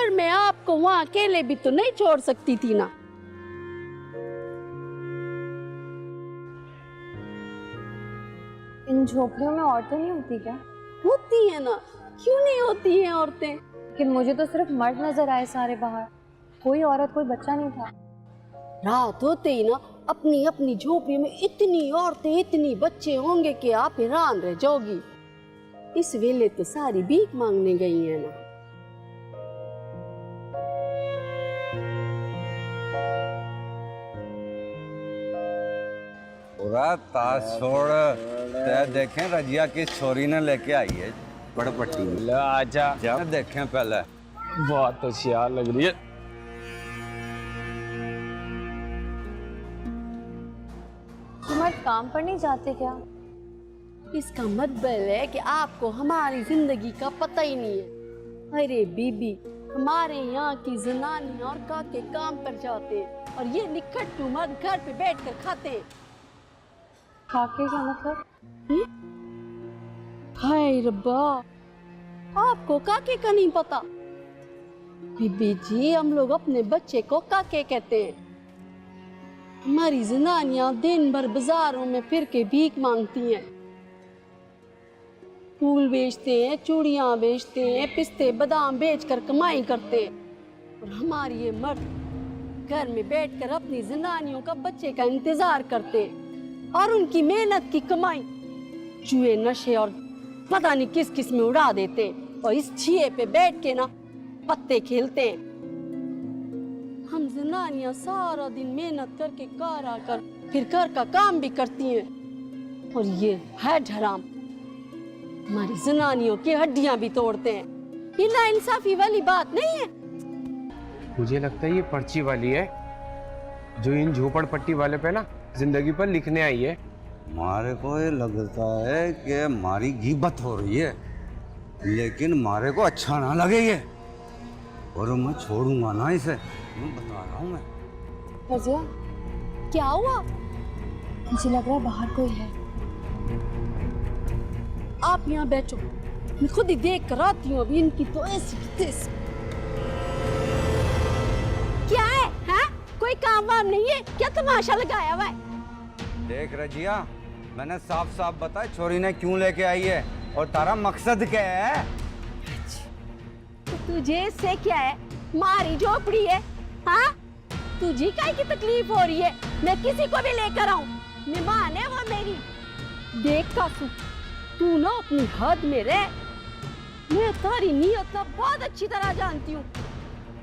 पर मैं आपको वहाँ अकेले भी तो नहीं छोड़ सकती थी ना। इन झोपड़ियों में औरतें नहीं होती क्या? होती है ना, क्यों नहीं होती हैं औरतें? लेकिन मुझे तो सिर्फ मर्द नजर आए सारे बाहर, कोई औरत कोई बच्चा नहीं था। रात होते ही ना अपनी अपनी झोपड़ी में इतनी औरतें इतनी बच्चे होंगे कि आप हैरान रह जाओगी। इस वेले तो सारी भीख मांगने गई है ना। पूरा ताश छोड़, ते देखें रजिया किस छोरी ने लेके आई है बड़पट्टी में। ले आजा, जब देखें पहले। बहुत होशियार लग रही है। तुम आज काम पर नहीं जाते क्या? इसका मतलब है कि आपको हमारी जिंदगी का पता ही नहीं है। अरे बीबी, हमारे यहाँ की जनानियाँ और काके काम पर जाते हैं और ये निकट्टू मर्द घर पे बैठ कर खाते हैं। काके का मतलब? हाय रब्बा, आपको काके का नहीं पता? बीबी जी, हम लोग अपने बच्चे को काके कहते हैं। हमारी जनानियाँ दिन भर बाजारों में फिर के भीख मांगती हैं, फूल बेचते हैं, चूड़ियाँ बेचते हैं, पिस्ते बादाम बेचकर कमाई करते हैं। और हमारी ये मर्द घर में बैठकर अपनी जनानियों का बच्चे का इंतजार करते हैं और उनकी मेहनत की कमाई जुए नशे और पता नहीं किस किस में उड़ा देते हैं और इस छिए पे बैठ के ना पत्ते खेलते हैं। हम जनानियाँ सारा दिन मेहनत करके कार आकर फिर घर का काम भी करती हैं और ये है हराम हमारी जनानियों की हड्डियां भी तोड़ते हैं। ये नाइंसाफी वाली बात नहीं है। मुझे लगता है ये पर्ची वाली है जो इन झोपड़पट्टी वाले पे ना जिंदगी पर लिखने आई है। मारे को ये लगता है कि हमारी गीबत हो रही है, लेकिन मारे को अच्छा ना लगे ये, और मैं छोड़ूंगा ना इसे, मैं बता रहा हूँ। मैं रजिया, क्या हुआ? मुझे लग रहा है बाहर कोई है। आप यहाँ बैठो, मैं खुद ही देख कर आती हूँ। अभी इनकी तो ऐसी क्या है? हाँ? कोई काम वाम नहीं है क्या? तमाशा लगाया हुआ है? देख रजिया, मैंने साफ साफ बताया छोरी ने क्यों लेके आई है और तारा मकसद क्या है। तो तुझे इससे क्या है? मारी झोपड़ी है, हाँ? तुझे काहे की तकलीफ हो रही है? मैं किसी को भी लेकर आऊं, मेहमान है वो मेरी। देख कासू, तू ना अपनी हद में रह। मैं तारी नीयत ना बहुत अच्छी तरह जानती हूँ।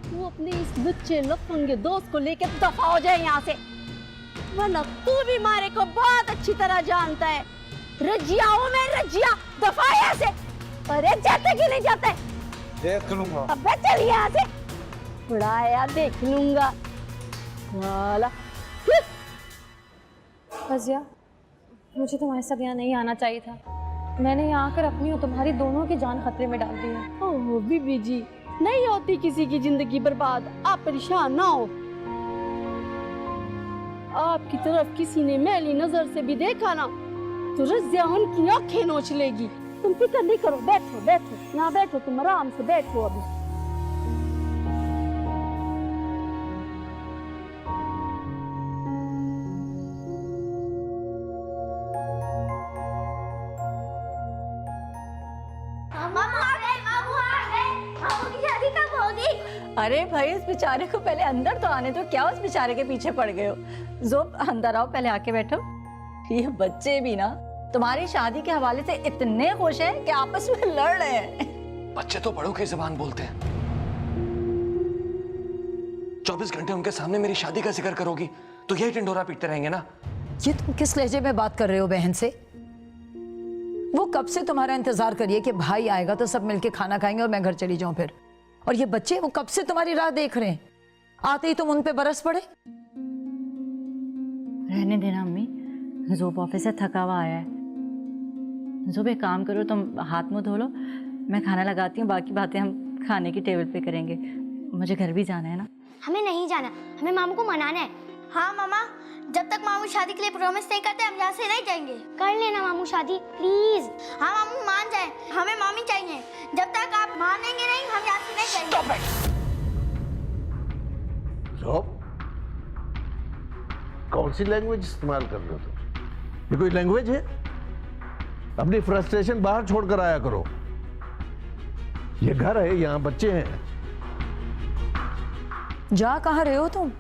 तू अपने इस लुच्चे लफंगे दोस्त को लेकर दफा हो जाए यहाँ से, वरना तू भी मारे को बहुत अच्छी तरह जानता है। रजिया हूँ मैं, रजिया। दफा यहाँ से। अरे जाते कि नहीं जाते? देख लूंगा। अब चल यहाँ से। उड़ाया देख लूंगा वाला। रजिया, मुझे तुम्हारे साथ यहाँ नहीं आना चाहिए था। मैंने यहाँ आकर अपनी और तुम्हारी दोनों की जान खतरे में डाल दी है। ओह बीबी जी, नहीं होती किसी की जिंदगी बर्बाद, आप परेशान ना हो। आपकी तरफ किसी ने मैली नजर से भी देखा ना तो रज़िया उनकी आंखें नोच लेगी। तुम फिक्र नहीं करो, बैठो बैठो, यहाँ बैठो, तुम आराम से बैठो। अभी अरे भाई, इस बेचारे को पहले अंदर तो आने दो। क्या उस बेचारे के पीछे पड़ गए हो? ज़ोब, अंदर आओ, पहले आके बैठो। ये बच्चे भी ना तुम्हारी शादी के हवाले से इतने खुश हैं कि आपस में लड़ रहे हैं। बच्चे तो बड़ों की जुबान बोलते हैं। 24 घंटे उनके सामने मेरी शादी का जिक्र करोगी तो यही टिंडोरा पीटते रहेंगे ना। ये तुम किस लहजे में बात कर रहे हो बहन से? वो कब से तुम्हारा इंतजार करिए कि भाई आएगा तो सब मिलके खाना खाएंगे और मैं घर चली जाऊं फिर। और ये बच्चे वो कब से तुम्हारी राह देख रहे हैं, आते ही तुम उन पे बरस पड़े। रहने देना अम्मी, ज़ोब ऑफिस से थका हुआ आया है। ज़ोब एक काम करो, तुम हाथ मुंह धो लो, मैं खाना लगाती हूँ, बाकी बातें हम खाने की टेबल पे करेंगे। मुझे घर भी जाना है ना। हमें नहीं जाना, हमें मामू को मनाना है। हाँ मामा, जब तक मामू शादी के लिए प्रॉमिस नहीं करते हम यहाँ से नहीं जाएंगे। कर लेना मामू शादी प्लीज। हाँ मामू मान जाए, हमें मामी चाहिए। जब तक आप मानेंगे नहीं हम यहाँ से नहीं जाएंगे। जॉब? कौन सी लैंग्वेज इस्तेमाल कर रहे हो तुम? ये कोई लैंग्वेज है? अपनी फ्रस्ट्रेशन बाहर छोड़कर आया करो। ये घर है, यहाँ बच्चे हैं। जा कहाँ रहे हो तुम?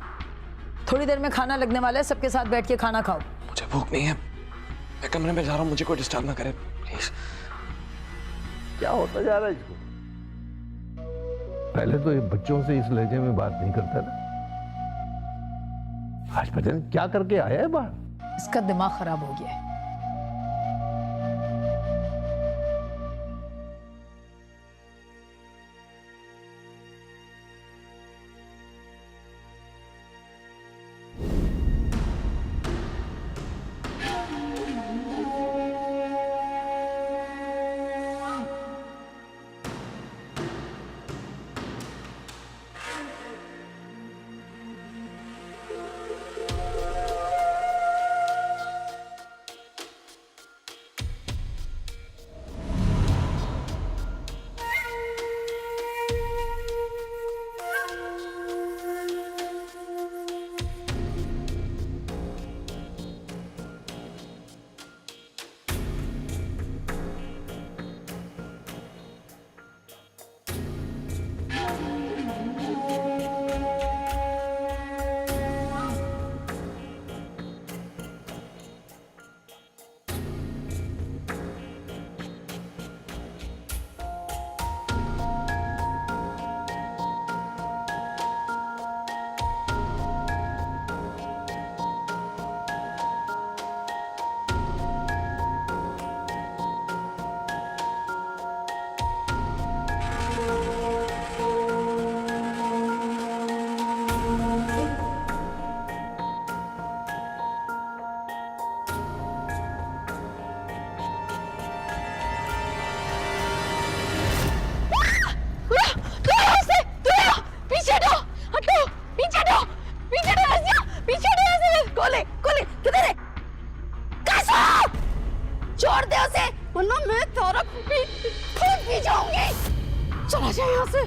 थोड़ी देर में खाना लगने वाला है, सबके साथ बैठ के खाना खाओ। मुझे भूख नहीं है, मैं कमरे में जा रहा हूँ, मुझे कोई डिस्टर्ब ना करे प्लीज। क्या होता जा रहा है इसको? पहले तो ये बच्चों से इस लहजे में बात नहीं करता था, आज पता नहीं क्या करके आया है बाहर। इसका दिमाग खराब हो गया है। छोड़ दे उसे, वरना मैं तेरा खून पी जाऊंगी। चला जा यहाँ से,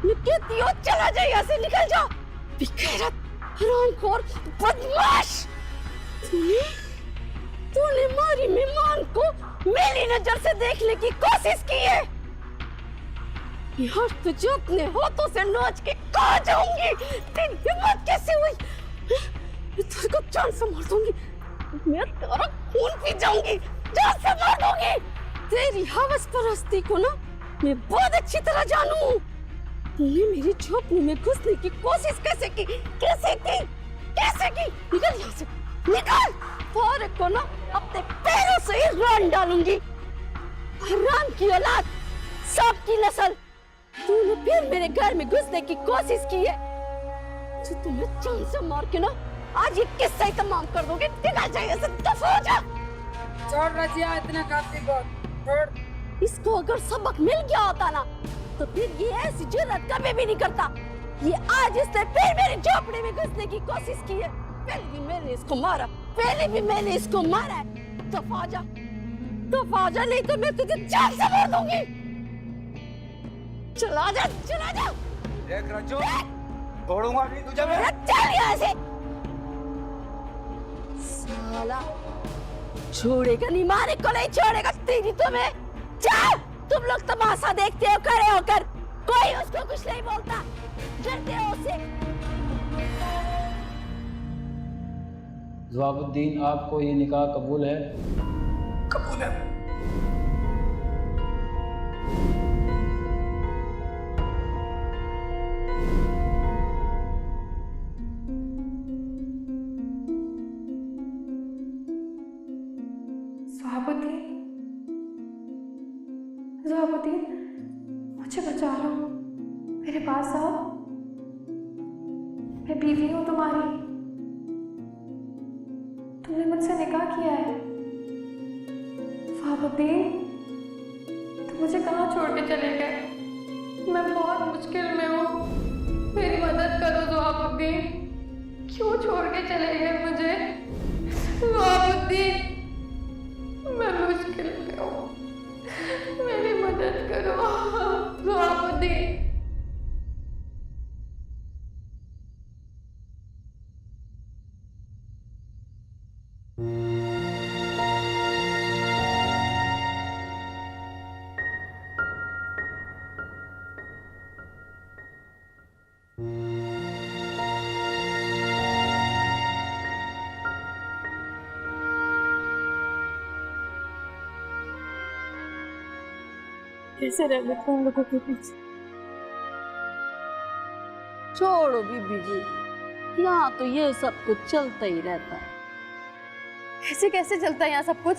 मैं कहती हूँ चला जा यहाँ से, निकल जा। बेगैरत, हरामखोर, बदमाश। तूने हमारी मेहमान को मेरी नजर से देखने की कोशिश की है। यार तुझे अपने हाथों से नोच के कहाँ जाऊंगी? तेरी हिम्मत कैसे हुई? मैं तेरे को जान से मार दूंगी, मैं तेरा खून पी जाऊंगी, जान से मार दूंगी। तेरी हवस परस्ती को ना मैं बहुत अच्छी तरह जानू। तूने मेरी झोपड़ी में घुसने की कोशिश कैसे की? कैसे की? कैसे की? निकल यहाँ से, निकल। तेरे को ना अपने पैरों से ही रान डालूंगी। हराम की औलाद, सांप की नस्ल, तूने फिर मेरे घर में घुसने की कोशिश की है। तो तुम्हें जान से मार के ना आज ये किस्सा ही तमाम कर दोगे। निकल जा यहाँ से, दफा हो जा। छोड़ रजिया, इतना काफी बहुत, छोड़। इसको अगर सबक मिल गया होता ना तो फिर ये ऐसी जुर्रत कभी भी नहीं करता। ये आज इसने फिर मेरी झोपड़ी में घुसने की कोशिश की है। पहले भी मैंने इसको मारा, पहले भी मैंने इसको मारा है। दफा जा, दफा जा, नहीं तो मैं तुझे जान से मार दूंगी। चला जा, चला जा। देख रज्जू, छोड़ूंगा नहीं तुझे मैं। चल यहाँ से। साला छोड़ेगा नहीं, मारे को नहीं छोड़ेगा तेरी तुम्हें। चल, तुम लोग तमाशा देखते हो खड़े होकर, कोई उसको कुछ नहीं बोलता, डरते हो उससे। ज़वाबुद्दीन, आपको ये निकाह कबूल है? कबूल है। ज़वाबुद्दीन, मुझे बचा लो, मेरे पास आओ। मैं बीवी हूँ तुम्हारी, तुमने मुझसे निकाह किया है। ज़वाबुद्दीन, तुम मुझे कहाँ छोड़ के चले गए? मैं बहुत मुश्किल में हूँ, मेरी मदद करो ज़वाबुद्दीन। क्यों छोड़ के चले गए मुझे? ज़वाबुद्दीन, मैं मुश्किल में हूँ, मेरी मदद करो ज़वाबुद्दीन। कैसे रह लेते हैं हम लोगों के पीछे। छोड़ो बीबी जी, यहाँ तो ये सब कुछ चलता ही रहता है। ऐसे कैसे चलता है यहाँ सब कुछ?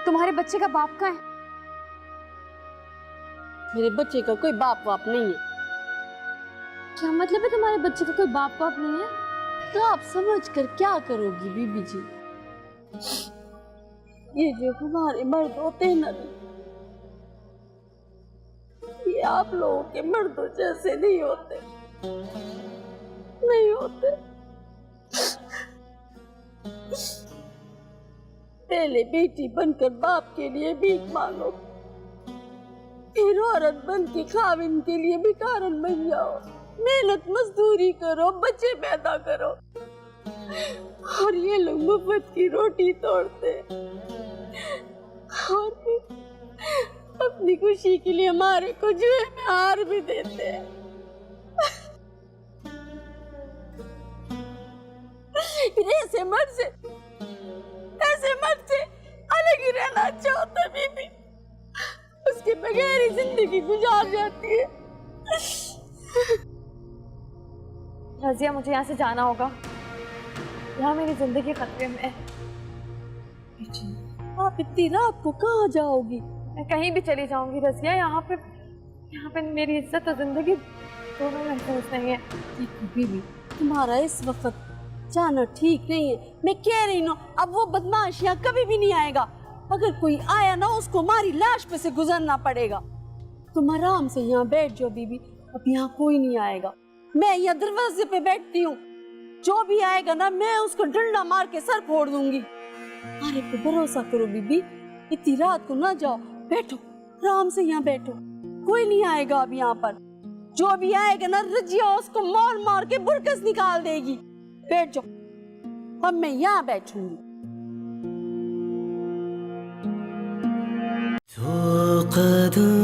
तुम्हारे बच्चे का बाप कहाँ है? मेरे बच्चे का कोई बाप वाप नहीं है। क्या मतलब है तुम्हारे बच्चे का कोई बाप वाप नहीं है? तो आप समझ कर क्या करोगी बीबी जी? ये जो हमारे मर्द होते हैं ना, ये आप लोगों के मर्दों जैसे नहीं होते, नहीं होते। पहले बेटी बनकर बाप के लिए भीख मांगो, फिर औरत बन के खाविन के लिए भिखारन बन जाओ, मेहनत मजदूरी करो, बच्चे पैदा करो, और ये लोग मुफ्त की रोटी तोड़ते और फिर अपनी खुशी के लिए हमारे को जुए में हार भी देते हैं। ऐसे मर्द से अलग ही रहना अच्छा होता है बीबी, उसके बगैर ही जिंदगी गुजार जाती है। रजिया, मुझे यहाँ से जाना होगा, यहाँ मेरी जिंदगी खतरे में है। आप इतनी रात को कहाँ जाओगी? मैं कहीं भी चली जाऊंगी रजिया, यहाँ पे मेरी इज्जत और जिंदगी दोनों महफूज नहीं है। देखो बीबी, तुम्हारा इस वक्त जाना ठीक नहीं है। मैं कह रही हूँ, अब वो बदमाश यहाँ कभी भी नहीं आएगा। अगर कोई आया ना, उसको हमारी लाश पे से गुजरना पड़ेगा। तुम आराम से यहाँ बैठ जाओ बीबी, अब यहाँ कोई नहीं आएगा। मैं यहाँ दरवाजे पे बैठती हूँ, जो भी आएगा ना, मैं उसको डंडा मार के सर फोड़ दूंगी। अरे पे भरोसा करो बीबी, इतनी रात को ना जाओ, बैठो आराम से यहाँ बैठो, कोई नहीं आएगा अब यहाँ पर। जो भी आएगा ना, रजिया उसको मार मार के बुरकस निकाल देगी। बैठ जाओ, अब मैं यहाँ बैठूंगी। तो कदम